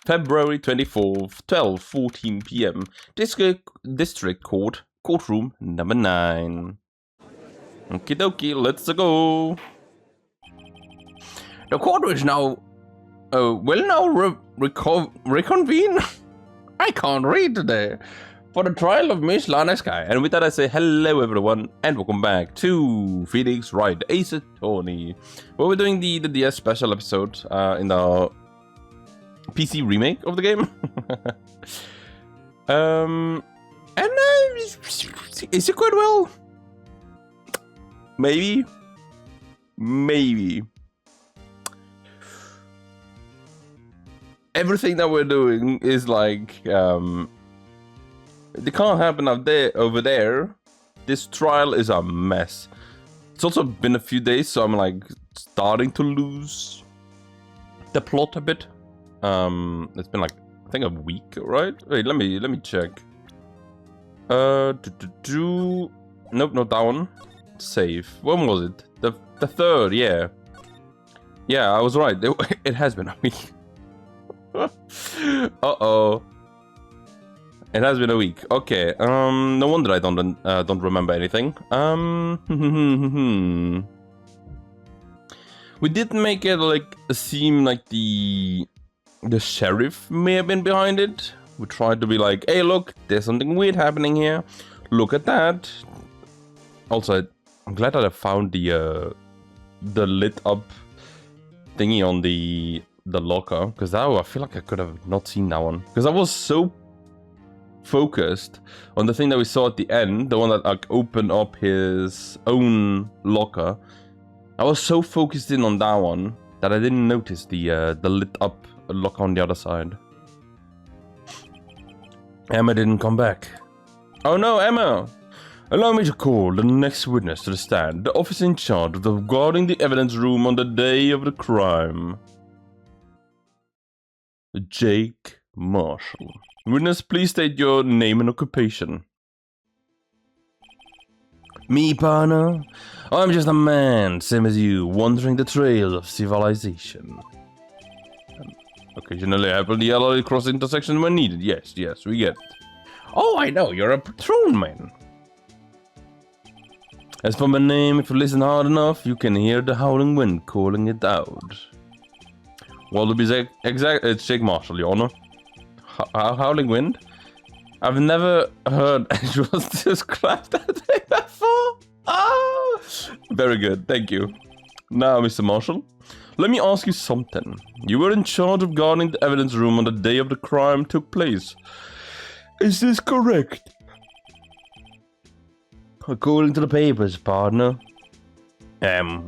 February 24th, 12:14 p.m. District Court, courtroom number 9. Okie dokie, let's go. The court is now, will now reconvene. I can't read today. For the trial of Miss Lana Sky. And with that I say hello everyone and welcome back to Pheonix Wright, Ace Attorney. Where we're doing the DS special episode in the PC remake of the game. Is it quite well? Maybe. Everything that we're doing is like it can't happen over there. This trial is a mess. It's also been a few days, so I'm like starting to lose the plot a bit. It's been like I think a week, right? Wait, let me check. Nope, not that one. Save. When was it? The 3rd, yeah. Yeah, I was right. It has been a week. Uh-oh. It has been a week. Okay. No wonder I don't remember anything. We did make it like seem like the sheriff may have been behind it. We tried to be like, hey, look, there's something weird happening here. Look at that. Also, I'm glad that I found the lit up thingy on the locker, because I feel like I could have not seen that one, because I was so focused on the thing that we saw at the end, the one that like opened up his own locker. I was so focused in on that one that I didn't notice the lit up locker on the other side. Emma didn't come back. Oh no, Emma! Allow me to call the next witness to the stand, the officer in charge of guarding the evidence room on the day of the crime. Jake Marshall. Witness, please state your name and occupation. Me, partner? I'm just a man, same as you, wandering the trails of civilization. Occasionally I happen to yellow across intersections when needed. Yes, we get it. Oh, I know, you're a patrolman. As for my name, if you listen hard enough, you can hear the howling wind calling it out. Well, to be exact, it's Jake Marshall, Your Honor. Howling wind? I've never heard anyone describe that thing before. Ah, very good, thank you. Now, Mr. Marshall, let me ask you something. You were in charge of guarding the evidence room on the day of the crime took place. Is this correct? According to the papers, partner.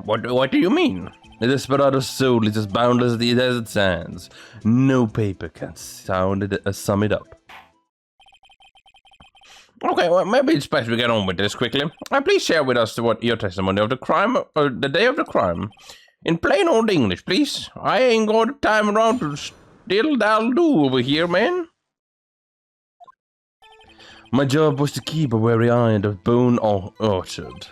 What do you mean? The desperado soul is as boundless as the desert sands. No paper can sum it up. Okay, well, maybe it's best we get on with this quickly. Please share with us what your testimony of the crime, or the day of the crime. In plain old English, please. I ain't got time around to diddle-daddle-do over here, man. My job was to keep a wary eye on the bone orchard.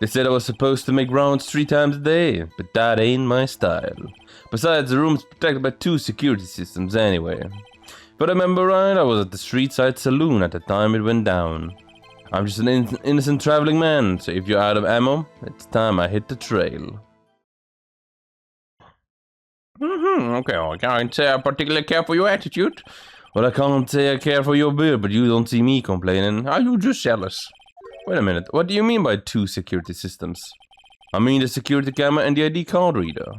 They said I was supposed to make rounds 3 times a day, but that ain't my style. Besides, the room's protected by 2 security systems anyway. If I remember right, I was at the street side saloon at the time it went down. I'm just an innocent traveling man, so if you're out of ammo, it's time I hit the trail. Okay, I can't say I particularly care for your attitude. Well, I can't say I care for your beard, but you don't see me complaining. Are you just jealous? Wait a minute, what do you mean by 2 security systems? I mean the security camera and the ID card reader.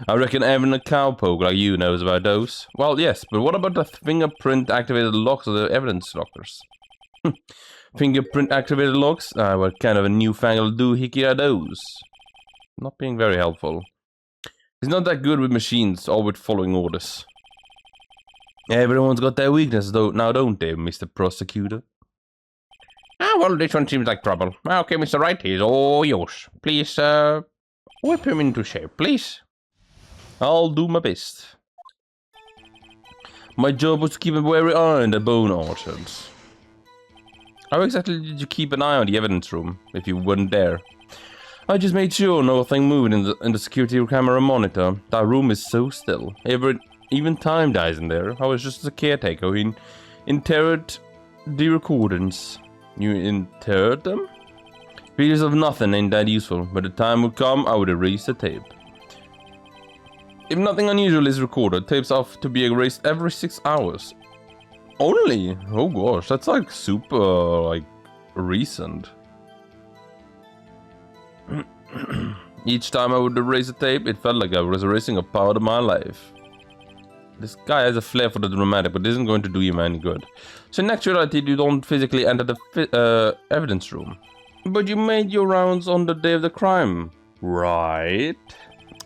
I reckon even a cowpoke like you knows about those. Well, yes, but what about the fingerprint activated locks of the evidence lockers? Fingerprint activated locks? What kind of a newfangled doohickey are those? Not being very helpful. He's not that good with machines or with following orders. Everyone's got their weakness though, now don't they, Mr. Prosecutor? Well, this one seems like trouble. Okay, Mr. Wright, he's all yours. Please, whip him into shape, please. I'll do my best. My job was to keep a wary eye on the bone orchards. How exactly did you keep an eye on the evidence room, if you weren't there? I just made sure nothing moved in the security camera monitor. That room is so still. Even time dies in there. I was just a caretaker who interred the recordings. You interred them? Pieces of nothing ain't that useful, but the time would come I would erase the tape. If nothing unusual is recorded, tapes have to be erased every 6 hours. Only? Oh gosh, that's like super, like, recent. Each time I would erase a tape, it felt like I was erasing a part of my life. This guy has a flair for the dramatic, but isn't going to do him any good. So in actuality, you don't physically enter the evidence room. But you made your rounds on the day of the crime, right?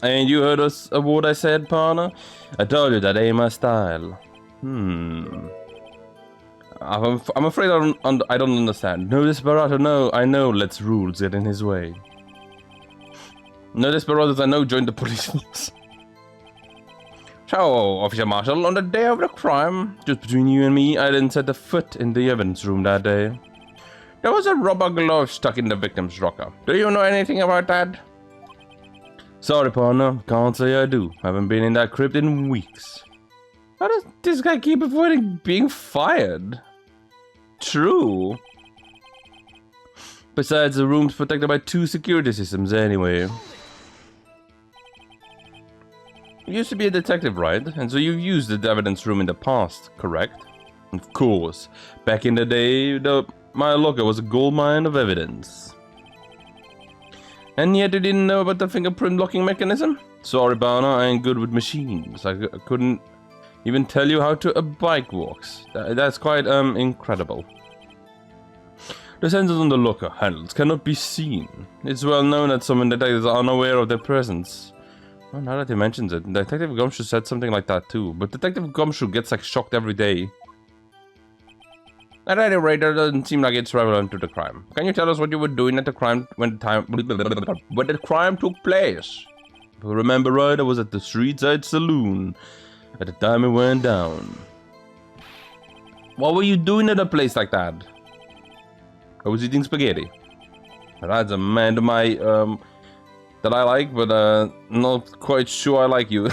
And you heard what I said, partner? I told you that ain't my style. I'm afraid I don't understand. No, Desperado, no. I know let's rules get in his way. No desperados I know joined the police. So, Officer Marshall, on the day of the crime, just between you and me, I didn't set a foot in the evidence room that day. There was a rubber glove stuck in the victim's locker. Do you know anything about that? Sorry, partner. Can't say I do. Haven't been in that crypt in weeks. How does this guy keep avoiding being fired? True. Besides, the room's protected by 2 security systems anyway. You used to be a detective, right? And so you've used the evidence room in the past, correct? Of course. Back in the day, my locker was a goldmine of evidence. And yet you didn't know about the fingerprint locking mechanism? Sorry, Barner, I ain't good with machines. I couldn't even tell you how a bike walks. That's quite, incredible. The sensors on the locker handles cannot be seen. It's well known that some detectives are unaware of their presence. Well, now that he mentions it, Detective Gumshoe said something like that too, but Detective Gumshoe gets like shocked every day. At any rate, that doesn't seem like it's relevant to the crime. Can you tell us what you were doing at the crime when the crime took place? If I remember right, I was at the Streetside Saloon at the time it went down. What were you doing at a place like that? I was eating spaghetti. That's a man to my that I like, but not quite sure I like you.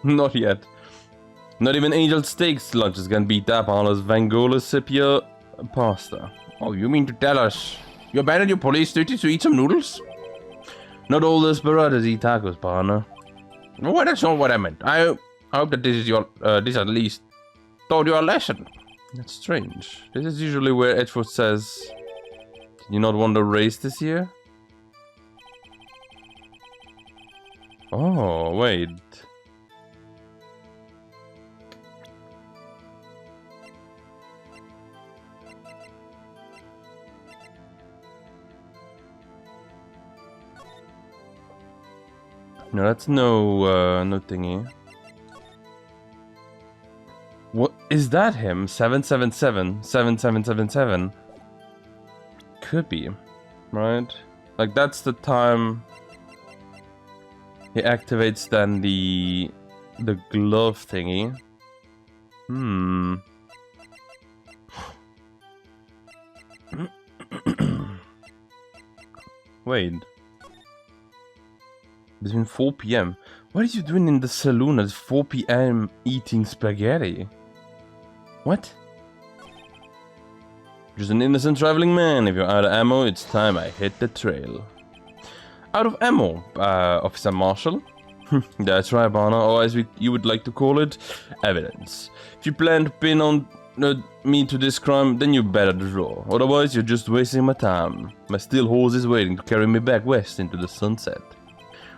Not yet. Not even Angel Steak's lunches can beat that on us Vangola Sepia pasta. Oh, you mean to tell us you abandoned your police duty to eat some noodles? Not all desperados eat tacos, partner. Well, that's not what I meant. I hope that this is your this at least taught you a lesson. That's strange. This is usually where Edgeworth says, "Did you not want to race this year?" Oh, wait. No, that's no thingy. What is that him? 777 7777. Could be, right? Like that's the time he activates then the glove thingy. Wait. Between 4 p.m. What are you doing in the saloon at 4 p.m. eating spaghetti? What? Just an innocent traveling man. If you're out of ammo, it's time I hit the trail. Out of ammo, Officer Marshall? That's right, Barner, or as you would like to call it, evidence. If you plan to pin on me to this crime, then you better draw. Otherwise, you're just wasting my time. My steel horse is waiting to carry me back west into the sunset.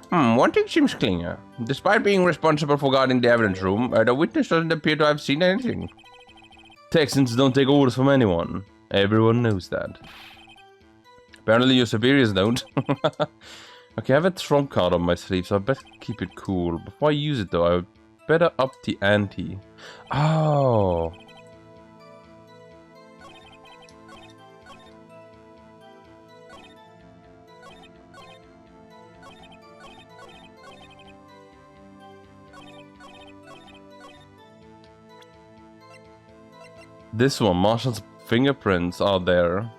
One thing seems clear. Despite being responsible for guarding the evidence room, the witness doesn't appear to have seen anything. Texans don't take orders from anyone. Everyone knows that. Apparently your superiors don't. Okay, I have a trump card on my sleeve, so I better keep it cool. Before I use it though, I better up the ante. Oh. This one, Marshall's fingerprints are there.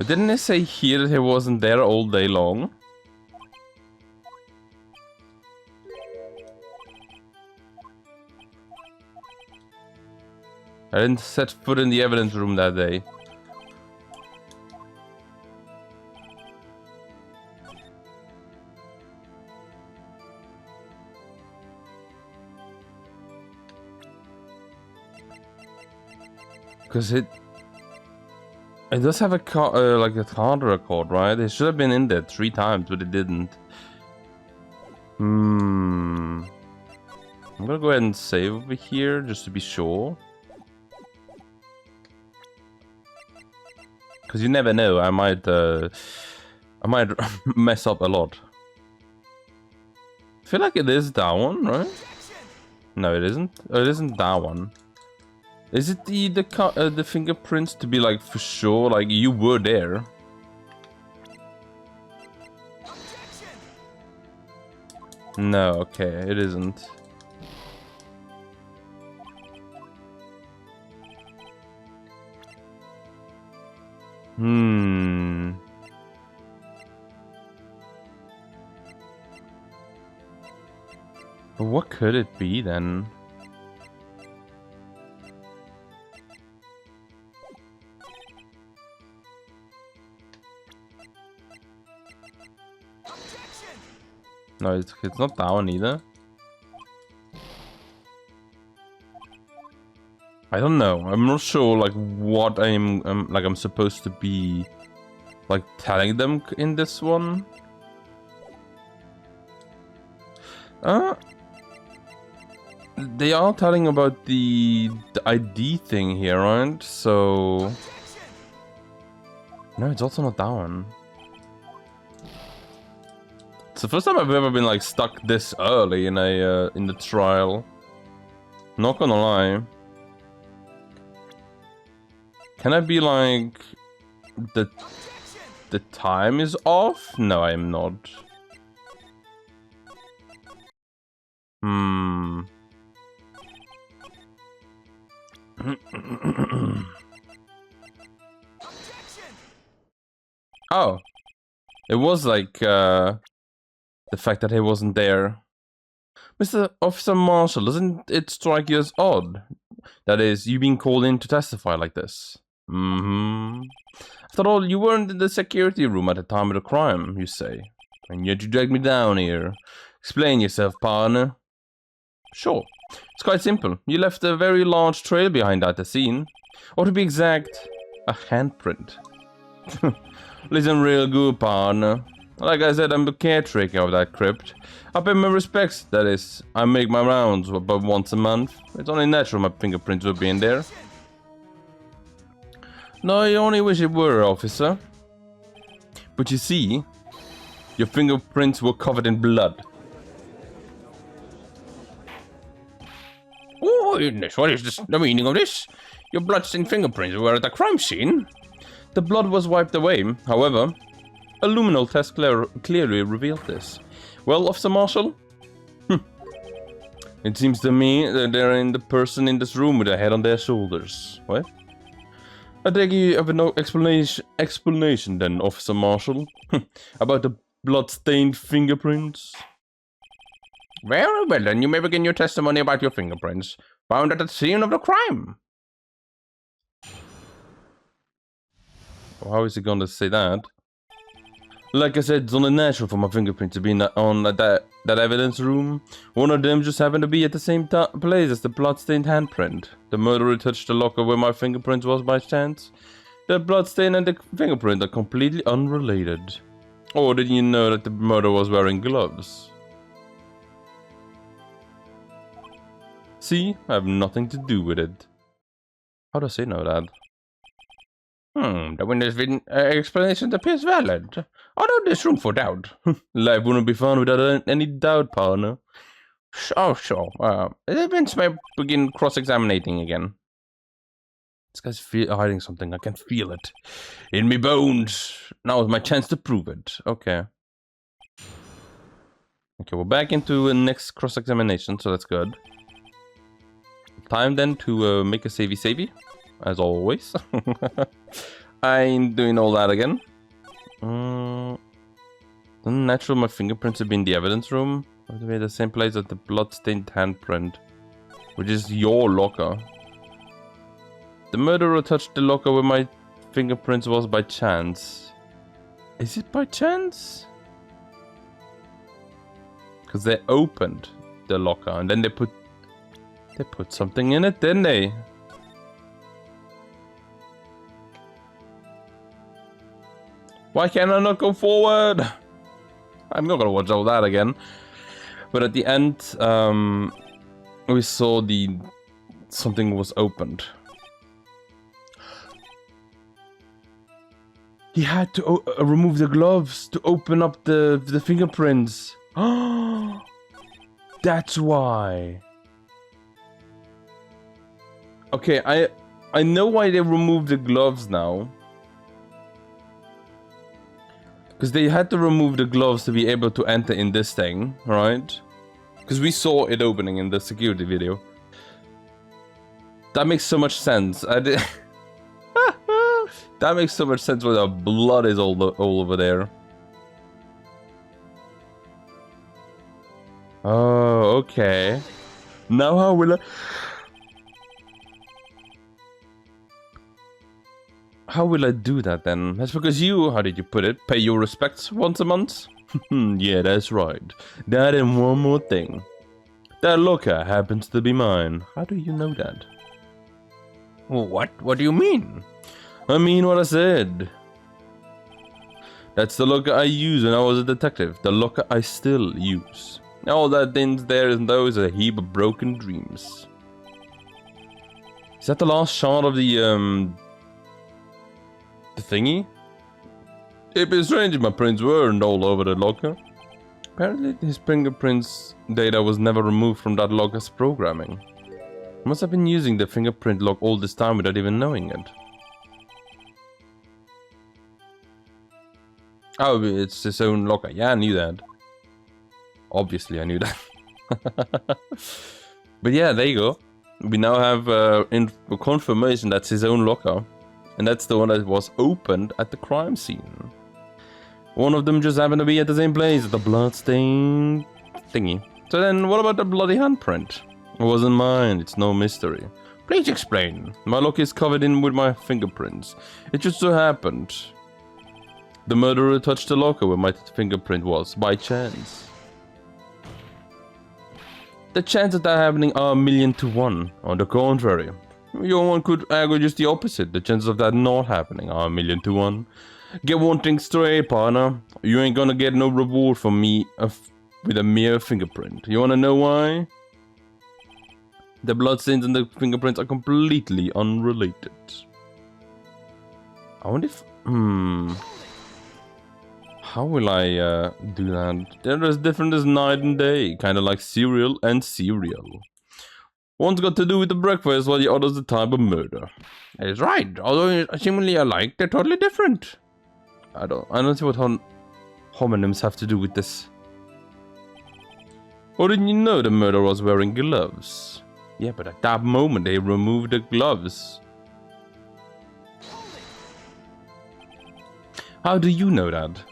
But didn't they say here that he wasn't there all day long? I didn't set foot in the evidence room that day. Because it does have a like a card record, right? It should have been in there 3 times, but it didn't. I'm gonna go ahead and save over here just to be sure. Because you never know, I might mess up a lot. I feel like it is that one, right? No, it isn't. Oh, it isn't that one. Is it the fingerprints to be like for sure? Like you were there. No, okay, it isn't. But what could it be then? No, it's not that one either. I don't know. I'm not sure like what I'm supposed to be like telling them in this one. They are telling about the ID thing here, right? So no, it's also not that one. It's the first time I've ever been like stuck this early in a in the trial. Not gonna lie. Can I be like the time is off? No, I am not. Oh, it was like the fact that he wasn't there. Mr. Officer Marshall, doesn't it strike you as odd? That is, you being called in to testify like this. After all, you weren't in the security room at the time of the crime, you say. And yet you dragged me down here. Explain yourself, partner. Sure. It's quite simple. You left a very large trail behind at the scene. Or to be exact, a handprint. Listen real good, partner. Like I said, I'm the caretaker of that crypt. I pay my respects, that is. I make my rounds about once a month. It's only natural my fingerprints would be in there. No, I only wish it were, officer. But you see, your fingerprints were covered in blood. Oh, goodness, what is the meaning of this? Your bloodstained fingerprints were at the crime scene. The blood was wiped away, however. A luminal test clearly revealed this. Well, Officer Marshall? It seems to me that they're in the person in this room with a head on their shoulders. What? I beg you have no explanation then, Officer Marshall. About the blood-stained fingerprints? Very well then, you may begin your testimony about your fingerprints, found at the scene of the crime. Well, how is he gonna say that? Like I said, it's only natural for my fingerprints to be on that evidence room. One of them just happened to be at the same place as the bloodstained handprint. The murderer touched the locker where my fingerprints was by chance. The bloodstain and the fingerprint are completely unrelated. Or did you know that the murderer was wearing gloves? See, I have nothing to do with it. How does he know that? The winner's explanation appears valid. Although there's room for doubt. Life wouldn't be fun without any doubt, partner. Oh, sure. Vince may begin cross-examining again. This guy's hiding something. I can feel it. In me bones. Now is my chance to prove it. Okay. Okay, we're back into the next cross-examination, so that's good. Time then to make a savey, as always. I ain't doing all that again. Unnatural, my fingerprints have been in the evidence room. By the way, the same place as the blood-stained handprint, which is your locker. The murderer touched the locker where my fingerprints was by chance. Is it by chance? Because they opened the locker and then they put something in it, didn't they? Why can I not go forward? I'm not gonna watch all that again. But at the end, we saw something was opened. He had to remove the gloves to open up the fingerprints. That's why. Okay, I know why they removed the gloves now. Because they had to remove the gloves to be able to enter in this thing, right? Because we saw it opening in the security video. That makes so much sense. That makes so much sense where the blood is all over there. Oh, okay. Now how will I... How will I do that then? That's because you, how did you put it, pay your respects once a month? Yeah, that's right. That and one more thing. That locker happens to be mine. How do you know that? Well, what? What do you mean? I mean what I said. That's the locker I used when I was a detective. The locker I still use. All that things there is those a heap of broken dreams. Is that the last shot of the thingy? It'd be strange if my prints weren't all over the locker. Apparently his fingerprints data was never removed from that locker's programming. He must have been using the fingerprint lock all this time without even knowing it. Oh, it's his own locker. Yeah, I knew that. Obviously, I knew that. But yeah, there you go. We now have confirmation that's his own locker. And that's the one that was opened at the crime scene. One of them just happened to be at the same place, the bloodstained thingy. So then, what about the bloody handprint? It wasn't mine, it's no mystery. Please explain. My locker is covered in with my fingerprints. It just so happened the murderer touched the locker where my fingerprint was, by chance. The chances of that happening are 1,000,000 to 1. On the contrary, one could argue just the opposite. The chances of that not happening are 1,000,000 to 1. Get one thing straight, partner. You ain't gonna get no reward from me with a mere fingerprint. You wanna know why? The bloodstains and the fingerprints are completely unrelated. I wonder if... How will I do that? They're as different as night and day. Kinda like cereal and cereal. One's got to do with the breakfast while the other's the type of murder. That is right. Although seemingly alike, they're totally different. I don't see what homonyms have to do with this. Or didn't you know the murderer was wearing gloves? Yeah, but at that moment they removed the gloves. How do you know that?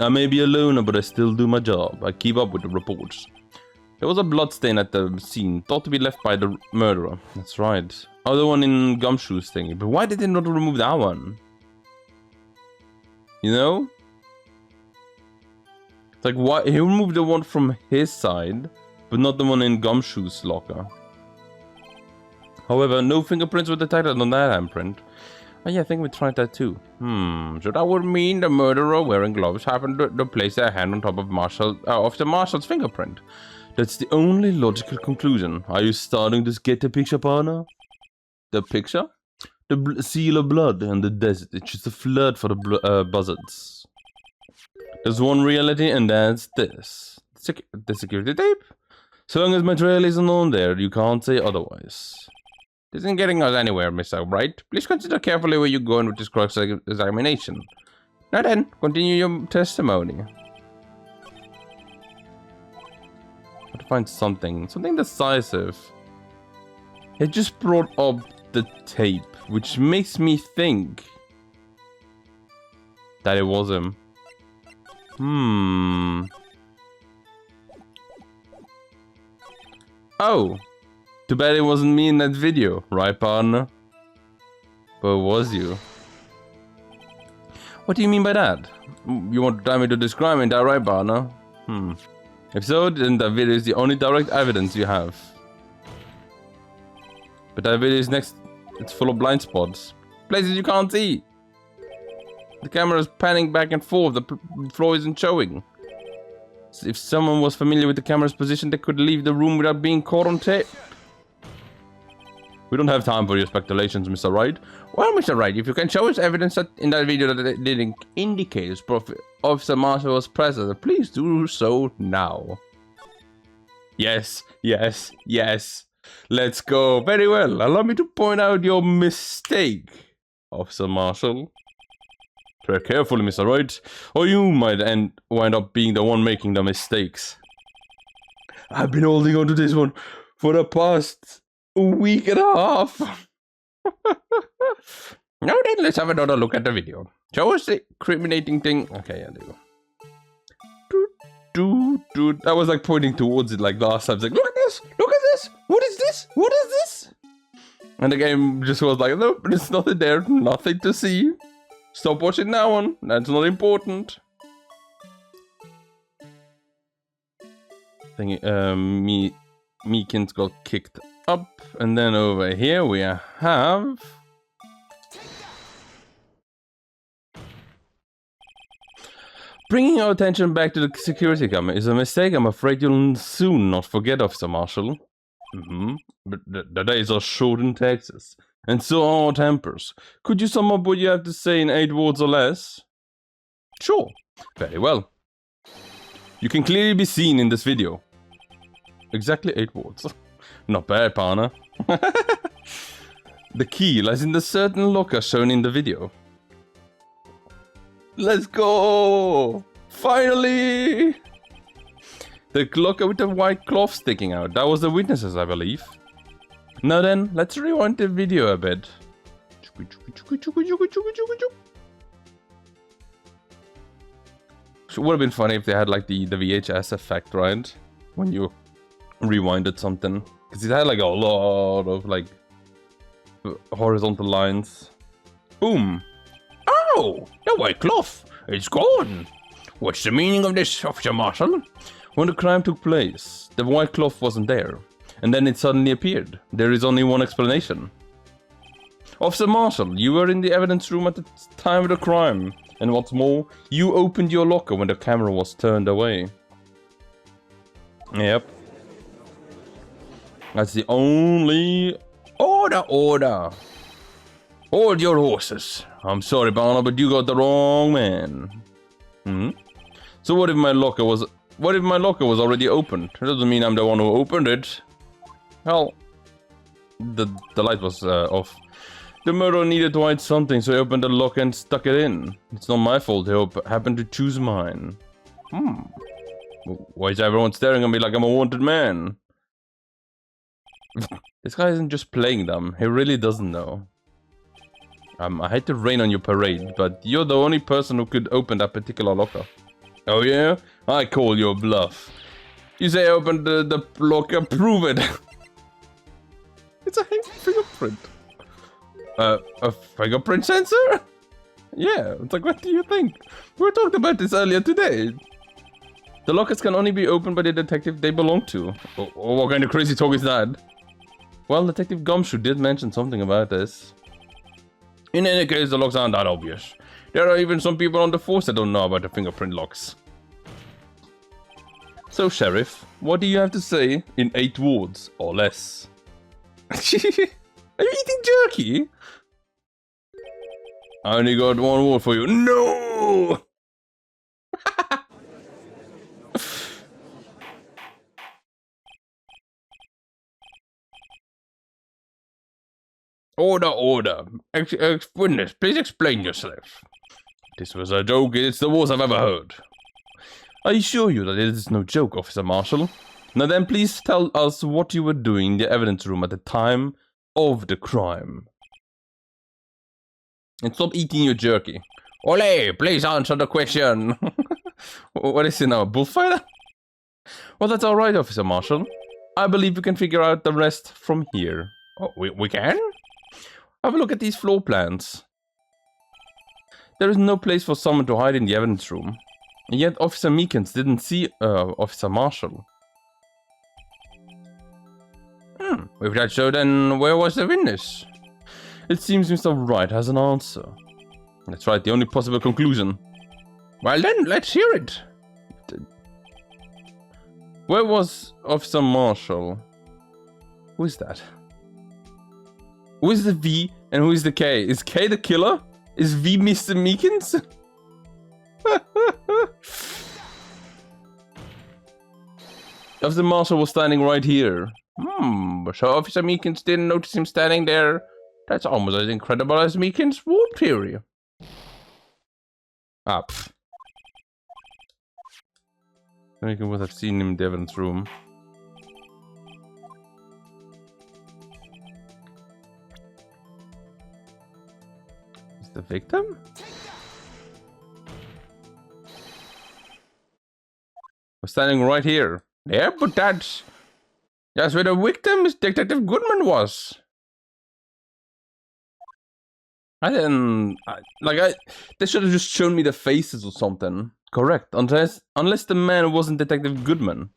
I may be a loner, but I still do my job. I keep up with the reports. There was a bloodstain at the scene, thought to be left by the murderer. That's right. Oh, the one in Gumshoe's thingy. But why did they not remove that one? You know? It's like, why? He removed the one from his side, but not the one in Gumshoe's locker. However, no fingerprints were detected on that handprint. Oh yeah, I think we tried that too. So that would mean the murderer wearing gloves happened to place their hand on top of the Marshal's fingerprint. That's the only logical conclusion. Are you starting to get the picture, partner? The picture? The seal of blood and the desert. It's just a flood for the buzzards. There's one reality, and that's this. The security tape? So long as my trail isn't on there, you can't say otherwise. This isn't getting us anywhere, Mr. Wright. Please consider carefully where you're going with this cross-examination. Now then, continue your testimony. I have to find something decisive. It just brought up the tape, which makes me think That it was him. Oh! Too bad it wasn't me in that video, right, partner? But it was you. What do you mean by that? You want to tell me to describe it, that right, partner? If so, then that video is the only direct evidence you have. But that video is next. It's full of blind spots. Places you can't see. The camera is panning back and forth. The floor isn't showing. So if someone was familiar with the camera's position, they could leave the room without being caught on tape. We don't have time for your speculations, Mr. Wright. Well, Mr. Wright, if you can show us evidence that in that video that it didn't indicate Officer Marshall was present, please do so now. Yes, yes, yes. Let's go. Very well. Allow me to point out your mistake, Officer Marshall. Tread carefully, Mr. Wright, or you might wind up being the one making the mistakes. I've been holding on to this one for the past week and a half. Now then, let's have another look at the video. Show us the incriminating thing. Okay, yeah, there you go. That was like pointing towards it like last time. It's like, look at this! Look at this! What is this? What is this? And the game just was like, nope, there's nothing there. Nothing to see. Stop watching that one. That's not important. Meekins got kicked up. And then over here we have... Bringing our attention back to the security camera is a mistake I'm afraid you'll soon not forget, Officer Marshall. But the days are short in Texas. And so are our tempers. Could you sum up what you have to say in 8 words or less? Sure. Very well. You can clearly be seen in this video. Exactly 8 words. Not bad, partner. The key lies in the certain locker shown in the video. Let's go! Finally! The locker with the white cloth sticking out. That was the witnesses, I believe. Now then, let's rewind the video a bit. It would have been funny if they had like the VHS effect, right? When you rewinded something. Because it had like a lot of like horizontal lines. Boom! Oh! The white cloth! It's gone! What's the meaning of this, Officer Marshall? When the crime took place, the white cloth wasn't there. And then it suddenly appeared. There is only one explanation. Officer Marshall, you were in the evidence room at the time of the crime. And what's more, you opened your locker when the camera was turned away. Yep. That's the only... Order! Hold your horses. I'm sorry, Barna, but you got the wrong man. So what if my locker was already opened? It doesn't mean I'm the one who opened it. Hell, the light was off. The murderer needed to hide something, so he opened the lock and stuck it in. It's not my fault, he happened to choose mine. Why is everyone staring at me like I'm a wanted man? This guy isn't just playing dumb, he really doesn't know. I hate to rain on your parade, but you're the only person who could open that particular locker. Oh yeah? I call your bluff. You say I opened the locker, prove it! It's a fingerprint. A fingerprint sensor? Yeah, it's like, what do you think? We talked about this earlier today. The lockers can only be opened by the detective they belong to. Oh, what kind of crazy talk is that? Well, Detective Gumshoe did mention something about this. In any case, the locks aren't that obvious. There are even some people on the force that don't know about the fingerprint locks. So, Sheriff, what do you have to say in 8 words or less? Are you eating jerky? I only got 1 word for you. No! Order. Witness, please explain yourself. This was a joke. It's the worst I've ever heard. I assure you that it is no joke, Officer Marshall. Now then, please tell us what you were doing in the evidence room at the time of the crime. And stop eating your jerky. Ole, please answer the question. What is it now, a bullfighter? Well, that's alright, Officer Marshall. I believe we can figure out the rest from here. Oh, we can? Have a look at these floor plans. There is no place for someone to hide in the evidence room. And yet Officer Meekins didn't see Officer Marshall. If that's so, then where was the witness? It seems Mr. Wright has an answer. That's right, the only possible conclusion. Well then, let's hear it. Where was Officer Marshall? Who is that? Who is the V and who is the K? Is K the killer? Is V Mr. Meekins? Officer Marshall was standing right here. So Officer Meekins didn't notice him standing there. That's almost as incredible as Meekins' warp theory. Pfft. Meekins would have seen him in the evidence room. Is the victim? We're standing right here. Yeah, but that's where the victim is. Detective Goodman was. They should have just shown me the faces or something. Correct, unless the man wasn't Detective Goodman.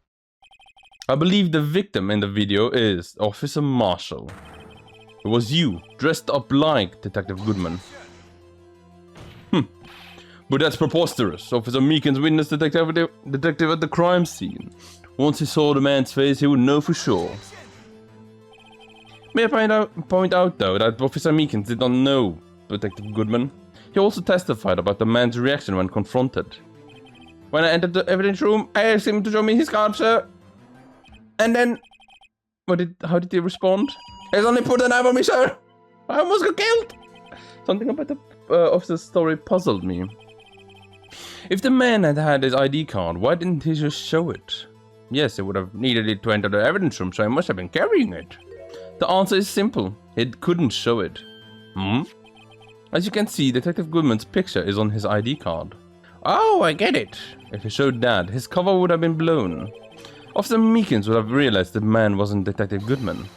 I believe the victim in the video is Officer Marshall. It was you, dressed up like Detective Goodman. But that's preposterous. Officer Meekins witnessed detective at the crime scene. Once he saw the man's face, he would know for sure. May I point out though that Officer Meekins did not know Detective Goodman. He also testified about the man's reaction when confronted. When I entered the evidence room, I asked him to show me his card, sir. And then... how did he respond? He's only put a knife on me, sir! I almost got killed! Something about the officer's story puzzled me. If the man had his ID card, why didn't he just show it? Yes, he would have needed it to enter the evidence room, so he must have been carrying it. The answer is simple. It couldn't show it. As you can see, Detective Goodman's picture is on his ID card. Oh, I get it. If he showed that, his cover would have been blown. Officer Meekins would have realized the man wasn't Detective Goodman.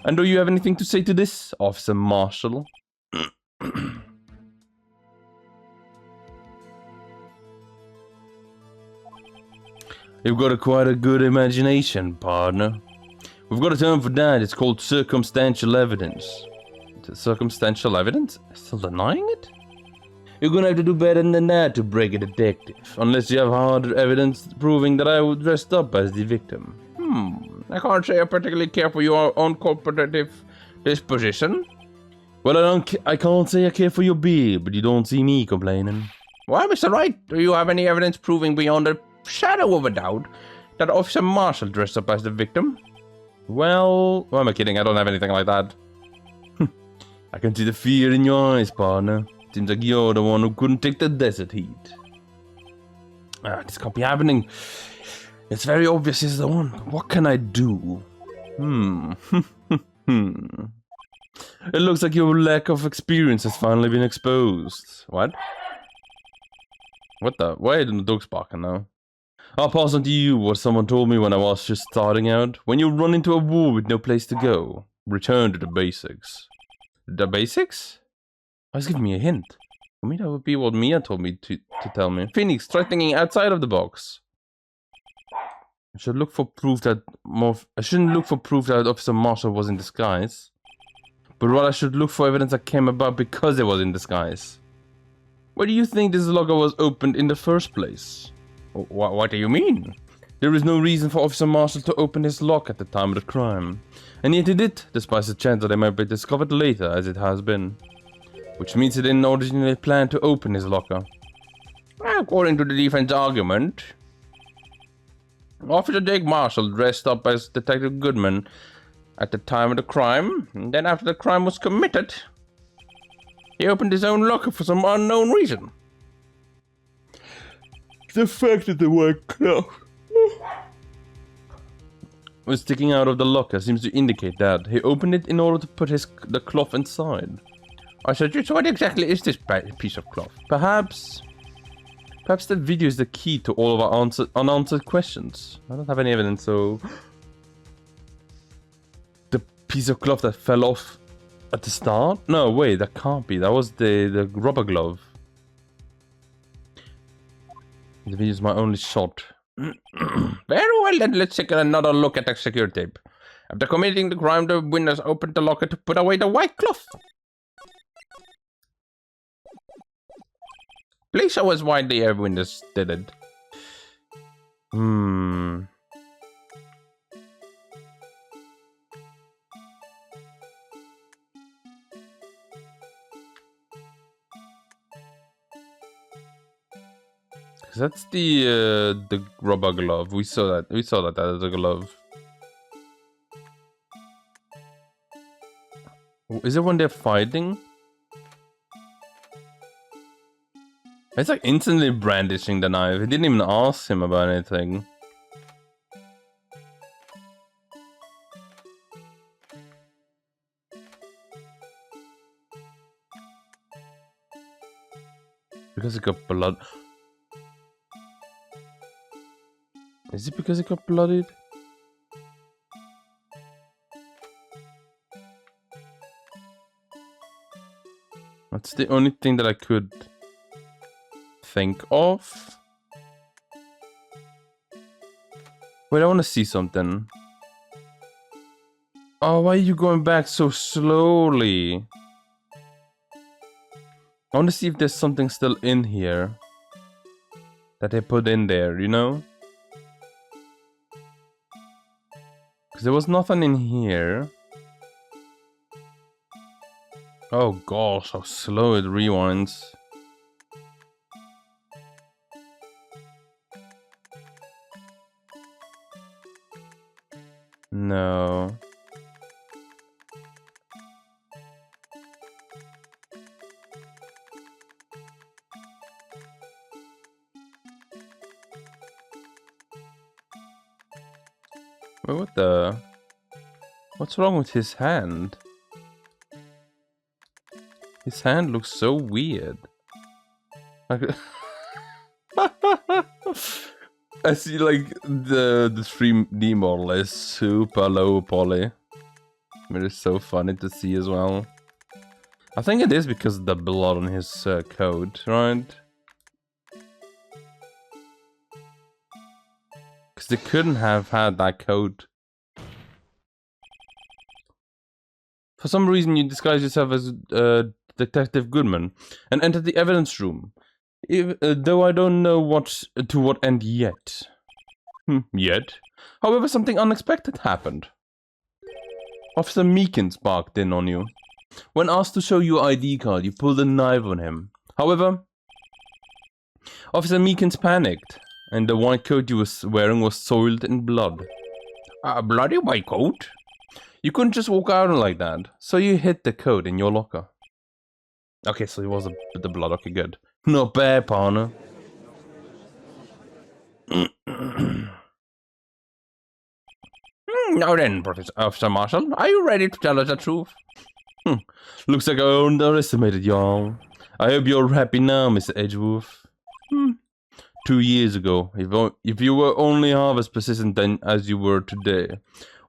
And do you have anything to say to this, Officer Marshall? You've got quite a good imagination, partner. We've got a term for that. It's called circumstantial evidence. Circumstantial evidence? Still denying it? You're gonna have to do better than that to break a detective. Unless you have hard evidence proving that I was dressed up as the victim. I can't say I particularly care for your uncooperative disposition. Well, I can't say I care for your beard, but you don't see me complaining. Well, Mr. Wright, do you have any evidence proving beyond a shadow of a doubt that Officer Marshall dressed up as the victim? Well, am I kidding? I don't have anything like that. I can see the fear in your eyes, partner. Seems like you're the one who couldn't take the desert heat. This can't be happening. It's very obvious he's the one. What can I do? It looks like your lack of experience has finally been exposed. What? What the? Why isn't the dog's barking now? I'll pass on to you what someone told me when I was just starting out. When you run into a war with no place to go, return to the basics. The basics? Oh, he's giving me a hint. For me, that would be what Mia told me to tell me. Pheonix, try thinking outside of the box. I should look for proof that I shouldn't look for proof that Officer Marshall was in disguise. But rather I should look for evidence that came about because it was in disguise. Why do you think this locker was opened in the first place? What do you mean? There is no reason for Officer Marshall to open his lock at the time of the crime. And yet he did, despite the chance that it might be discovered later, as it has been. Which means he didn't originally plan to open his locker. Well, according to the defense argument, Officer Jake Marshall dressed up as Detective Goodman at the time of the crime, and then after the crime was committed, he opened his own locker for some unknown reason. The fact that the word cloth was sticking out of the locker seems to indicate that he opened it in order to put the cloth inside. I said, so what exactly is this piece of cloth? Perhaps the video is the key to all of our unanswered questions. I don't have any evidence, so... The piece of cloth that fell off at the start? No, wait, that can't be. That was the rubber glove. The video is my only shot. Very well, then let's take another look at the security tape. After committing the crime, the witness opened the locker to put away the white cloth. Please show us why the witness did it. That's the rubber glove. We saw that. We saw that as a glove. Is it when they're fighting? It's like instantly brandishing the knife. He didn't even ask him about anything. Because it got blood. Is it because it got bloodied? That's the only thing that I could think of. Wait, I want to see something. Oh, why are you going back so slowly? I want to see if there's something still in here that they put in there, you know? Because there was nothing in here. Oh gosh, how slow it rewinds. No. Wait, what the? What's wrong with his hand? His hand looks so weird. I see like the 3D model is super low poly. It is so funny to see as well. I think it is because of the blood on his coat, right? Because they couldn't have had that coat. For some reason you disguise yourself as Detective Goodman and enter the evidence room. Though I don't know to what end yet. Yet? However, something unexpected happened. Officer Meekins barked in on you. When asked to show your ID card, you pulled a knife on him. However, Officer Meekins panicked, and the white coat you were wearing was soiled in blood. A bloody white coat? You couldn't just walk out like that, so you hid the coat in your locker. Okay, so it was the blood. Okay, good. Not bad, partner. Now then, Officer Marshall, are you ready to tell us the truth? Looks like I underestimated y'all. I hope you're happy now, Mr. Edgeworth. 2 years ago, if you were only half as persistent then as you were today,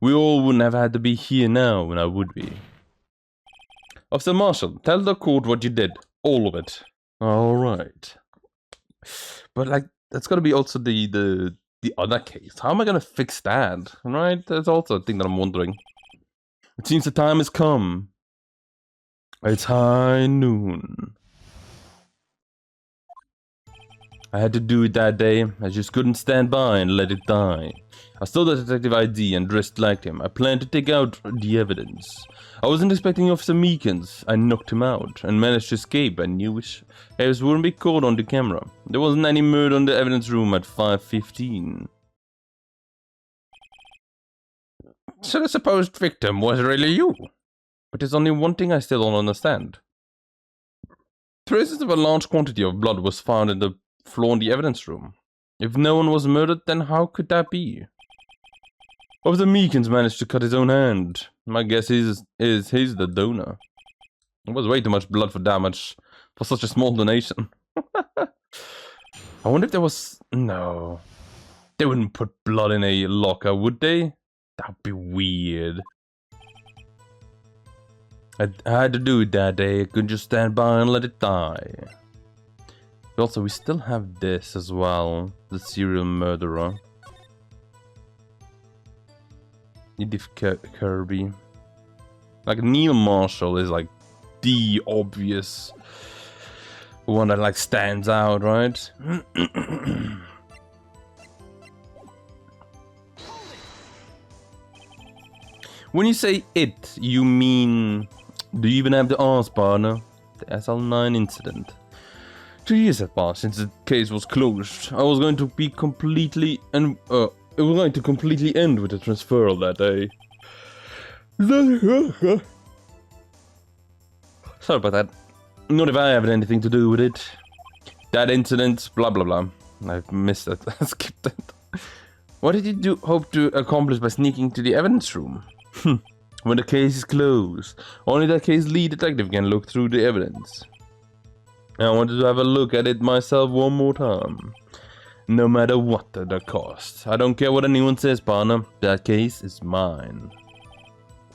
we all wouldn't have had to be here now when I would be. Officer Marshall, tell the court what you did. All of it. Alright. But like, that's gotta be also the other case. How am I gonna fix that? Right? That's also a thing that I'm wondering. It seems the time has come. It's high noon. I had to do it that day. I just couldn't stand by and let it die. I stole the detective ID and dressed like him. I planned to take out the evidence. I wasn't expecting Officer Meekins. I knocked him out and managed to escape. I knew his hairs wouldn't be caught on the camera. There wasn't any murder in the evidence room at 5:15. So the supposed victim was really you? But there's only one thing I still don't understand. Traces of a large quantity of blood was found in the floor in the evidence room. If no one was murdered, then how could that be? Officer Meekins managed to cut his own hand. My guess is he's the donor. It was way too much blood for damage for such a small donation. I wonder if there was... No. They wouldn't put blood in a locker, would they? That'd be weird. I had to do it that day. I couldn't just stand by and let it die. Also, we still have this as well. The serial murderer. Edith Kirby. Like, Neil Marshall is like the obvious one that like stands out, right? When you say it, you mean... Do you even have the answer, partner? The SL9 incident. 2 years have passed since the case was closed. I was going to be completely... it was going to completely end with the transferal that day. Sorry about that. Not if I have anything to do with it. That incident, blah blah blah. I missed that. I skipped that. What did you hope to accomplish by sneaking to the evidence room? When the case is closed, only the case lead detective can look through the evidence. I wanted to have a look at it myself one more time. No matter what the cost. I don't care what anyone says, partner. That case is mine.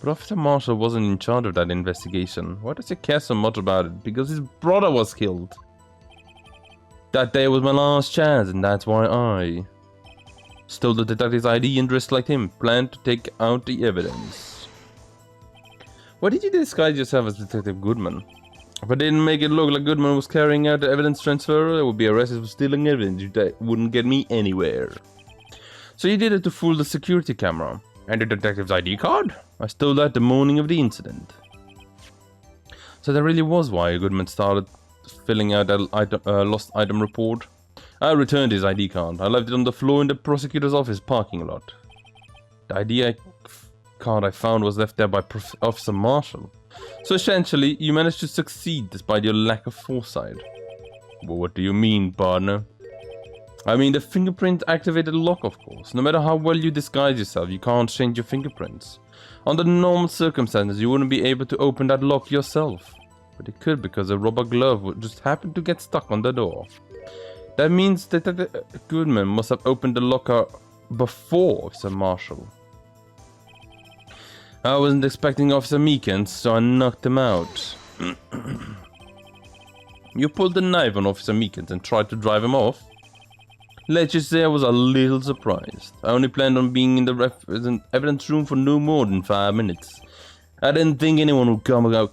But Officer Marshall wasn't in charge of that investigation. Why does he care so much about it? Because his brother was killed. That day was my last chance, and that's why I stole the detective's ID and dressed like him. Planned to take out the evidence. Why did you disguise yourself as Detective Goodman? If I didn't make it look like Goodman was carrying out the evidence transfer, I would be arrested for stealing evidence. That wouldn't get me anywhere. So you did it to fool the security camera. And the detective's ID card? I stole that the morning of the incident. So that really was why Goodman started filling out that lost item report. I returned his ID card. I left it on the floor in the prosecutor's office parking lot. The ID card I found was left there by Officer Marshall. So essentially, you managed to succeed despite your lack of foresight. Well, what do you mean, partner? I mean, the fingerprint activated lock, of course. No matter how well you disguise yourself, you can't change your fingerprints. Under normal circumstances, you wouldn't be able to open that lock yourself. But you could because a rubber glove would just happen to get stuck on the door. That means that Goodman must have opened the locker before Officer Marshall. I wasn't expecting Officer Meekins, so I knocked him out. You pulled the knife on Officer Meekins and tried to drive him off? Let's just say I was a little surprised. I only planned on being in the evidence room for no more than 5 minutes. I didn't think anyone would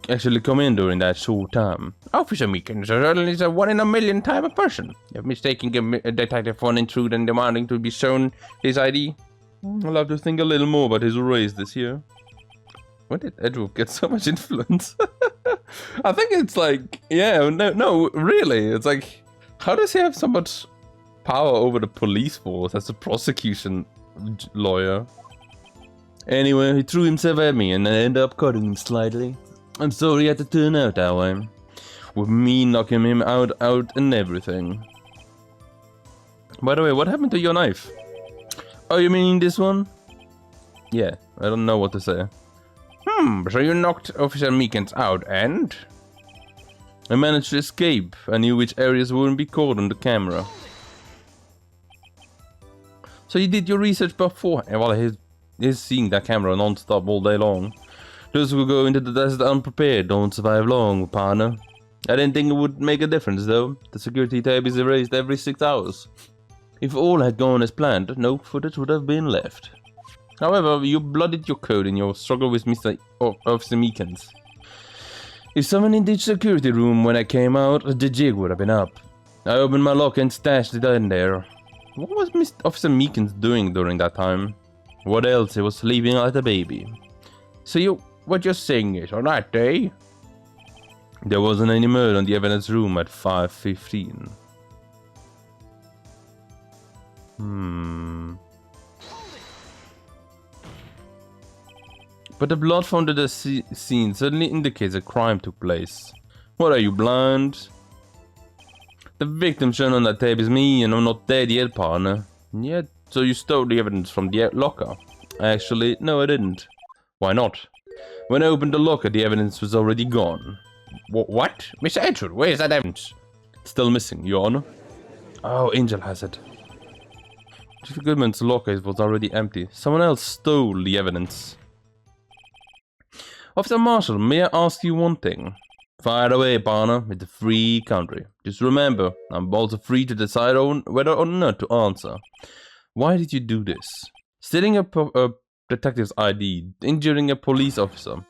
actually come in during that short time. Officer Meekins is a 1 in a million type of person. If mistaking a detective for an intruder and demanding to be shown his ID, I'll have to think a little more about his race this year. When did Edward get so much influence? I think it's like, yeah, no, really. It's like, how does he have so much power over the police force as a prosecution lawyer? Anyway, he threw himself at me and I ended up cutting him slightly. I'm sorry it had to turn out that way. With me knocking him out and everything. By the way, what happened to your knife? Oh, you mean this one? Yeah, I don't know what to say. So you knocked Officer Meekins out and? I managed to escape. I knew which areas wouldn't be caught on the camera. So you did your research before? Well, he's seeing that camera non-stop all day long. Those who go into the desert unprepared don't survive long, partner. I didn't think it would make a difference, though. The security tape is erased every 6 hours. If all had gone as planned, no footage would have been left. However, you blooded your code in your struggle with Officer Meekins. If someone in the security room when I came out, the jig would have been up. I opened my lock and stashed it in there. What was Officer Meekins doing during that time? What else? He was sleeping like a baby. So what you're saying is, on that day, there wasn't any murder in the evidence room at 5:15. But the blood found at the scene certainly indicates a crime took place. What, are you blind? The victim shown on that tape is me, and I'm not dead yet, partner. Yet, so you stole the evidence from the locker? Actually, no, I didn't. Why not? When I opened the locker, the evidence was already gone. What? Mr. Edgewood, where is that evidence? Still missing, Your Honor. Oh, Angel has it. Chief Goodman's locker was already empty. Someone else stole the evidence. Officer Marshall, may I ask you one thing? Fire away, partner. It's a free country. Just remember, I'm also free to decide whether or not to answer. Why did you do this? Stealing a detective's ID, injuring a police officer.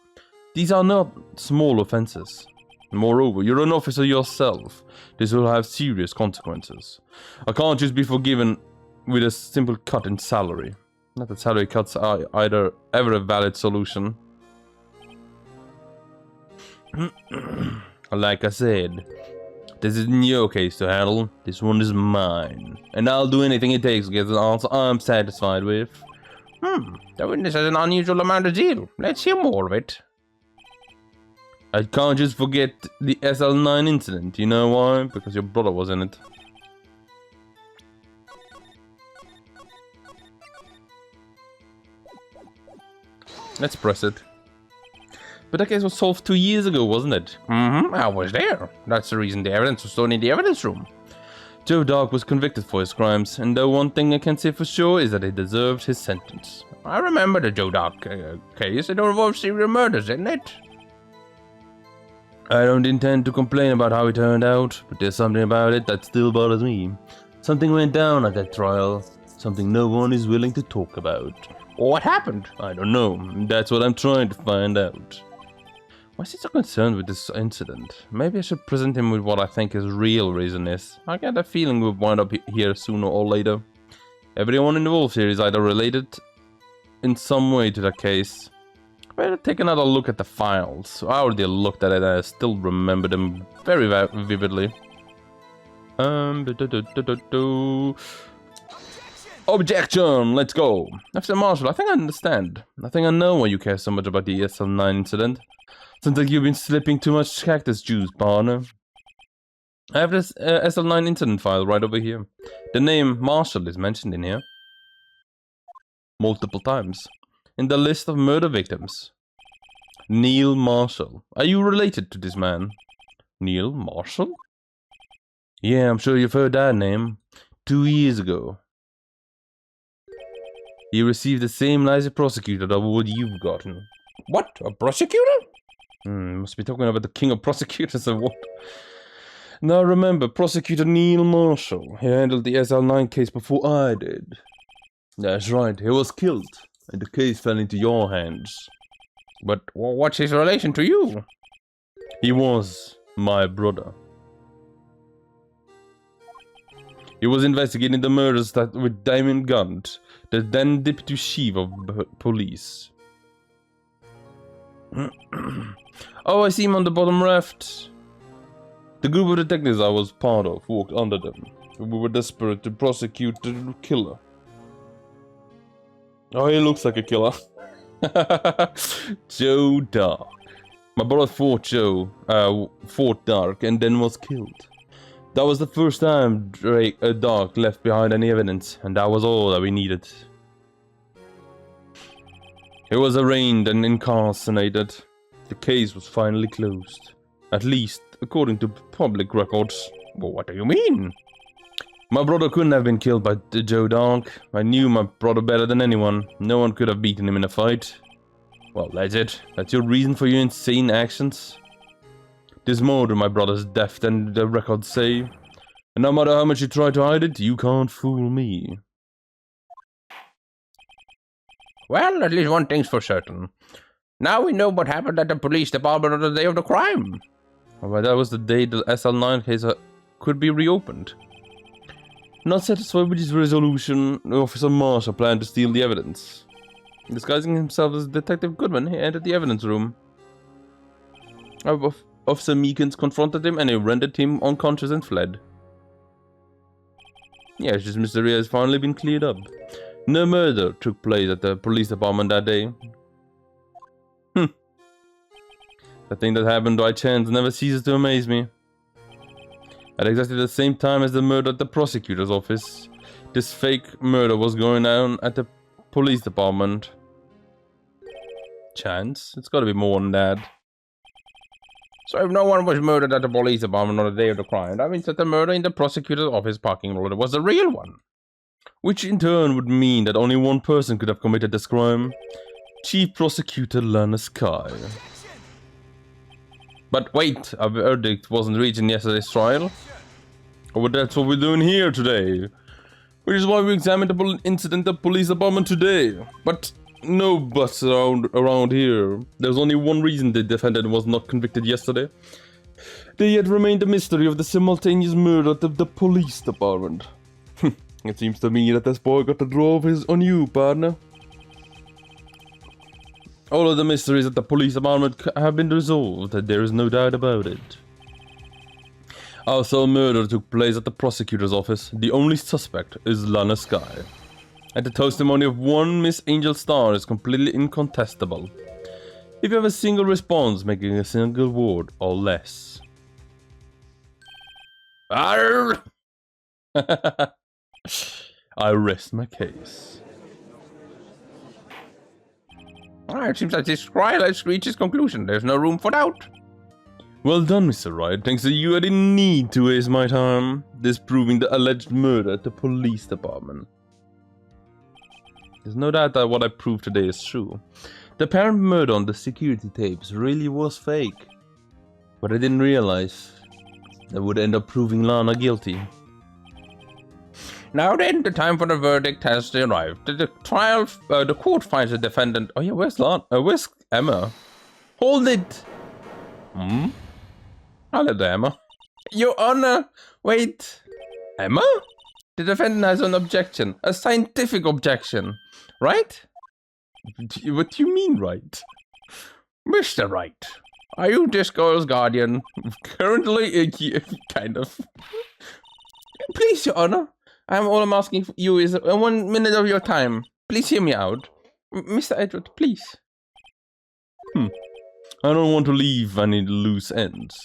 These are not small offenses. Moreover, you're an officer yourself. This will have serious consequences. I can't just be forgiven with a simple cut in salary. Not that salary cuts are ever a valid solution. Like I said, this isn't your case to handle. This one is mine. And I'll do anything it takes to get an answer I'm satisfied with. The witness has an unusual amount of zeal. Let's hear more of it. I can't just forget the SL9 incident. You know why? Because your brother was in it. Let's press it. But that case was solved 2 years ago, wasn't it? I was there. That's the reason the evidence was stored in the evidence room. Joe Dark was convicted for his crimes, and the one thing I can say for sure is that he deserved his sentence. I remember the Joe Dark case. It involved serial murders, didn't it? I don't intend to complain about how it turned out, but there's something about it that still bothers me. Something went down at that trial. Something no one is willing to talk about. What happened? I don't know. That's what I'm trying to find out. Why is he so concerned with this incident? Maybe I should present him with what I think his real reason is. I get a feeling we'll wind up here sooner or later. Everyone involved here is either related in some way to the case. Better take another look at the files. I already looked at it and I still remember them very vividly. Objection! Let's go! Officer Marshall, I think I understand. I think I know why you care so much about the SL9 incident. Sounds like you've been slipping too much cactus juice, partner. I have this SL9 incident file right over here. The name Marshall is mentioned in here. Multiple times. In the list of murder victims. Neil Marshall. Are you related to this man? Neil Marshall? Yeah, I'm sure you've heard that name. 2 years ago. He received the same lousy prosecutor award you've gotten. What? A prosecutor? Must be talking about the King of Prosecutors Award. Now remember, Prosecutor Neil Marshall. He handled the SL9 case before I did. That's right, he was killed, and the case fell into your hands. But what's his relation to you? He was my brother. He was investigating the murders with Damon Gunt, the then deputy chief of police. Oh, I see him on the bottom left. The group of detectives I was part of walked under them. We were desperate to prosecute the killer. Oh, he looks like a killer. Joe Dark. My brother fought Dark and then was killed. That was the first time Dark left behind any evidence, and that was all that we needed. He was arraigned and incarcerated. The case was finally closed. At least, according to public records. Well, what do you mean? My brother couldn't have been killed by Joe Dark. I knew my brother better than anyone. No one could have beaten him in a fight. Well, that's it. That's your reason for your insane actions? There's more to my brother's death than the records say. And no matter how much you try to hide it, you can't fool me. Well, at least one thing's for certain. Now we know what happened at the police department on the day of the crime. Well, that was the day the SL9 case could be reopened. Not satisfied with his resolution, Officer Marshall planned to steal the evidence. Disguising himself as Detective Goodman, he entered the evidence room. Officer Meekins confronted him and he rendered him unconscious and fled. Yes, this mystery has finally been cleared up. No murder took place at the police department that day. The thing that happened by chance never ceases to amaze me. At exactly the same time as the murder at the prosecutor's office, this fake murder was going down at the police department. chance. It's gotta be more than that. So if no one was murdered at the police department on the day of the crime, that means that the murder in the prosecutor's office parking lot was a real one. Which in turn would mean that only one person could have committed this crime. Chief Prosecutor Lana Sky. But wait, a verdict wasn't reached in yesterday's trial. Oh, but that's what we're doing here today. Which is why we examined the incident at the police department today. But no buts around here. There's only one reason the defendant was not convicted yesterday. There yet remained the mystery of the simultaneous murder at the police department. It seems to me that this boy got the draw of his on you, partner. All of the mysteries at the police department have been resolved, there is no doubt about it. Our sole murder took place at the prosecutor's office. The only suspect is Lana Sky. And the testimony of one Miss Angel Star is completely incontestable. If you have a single response making a single word or less. Arr! I rest my case. It seems like this trial has reached its conclusion. There's no room for doubt. Well done, Mr. Wright. Thanks to you, I didn't need to waste my time disproving the alleged murder at the police department. There's no doubt that what I proved today is true. The apparent murder on the security tapes really was fake. But I didn't realize that would end up proving Lana guilty. Now then, the time for the verdict has arrived. The court finds the defendant. Oh yeah, where's Lana? Where's Emma? Hold it! Hello, Emma. Your Honor, wait. Emma? The defendant has an objection, a scientific objection, right? What do you mean, right? Mr. Wright, are you this girl's guardian? Currently, kind of. Please, Your Honor. All I'm asking for you is 1 minute of your time. Please hear me out. Mr. Edward, please. I don't want to leave any loose ends.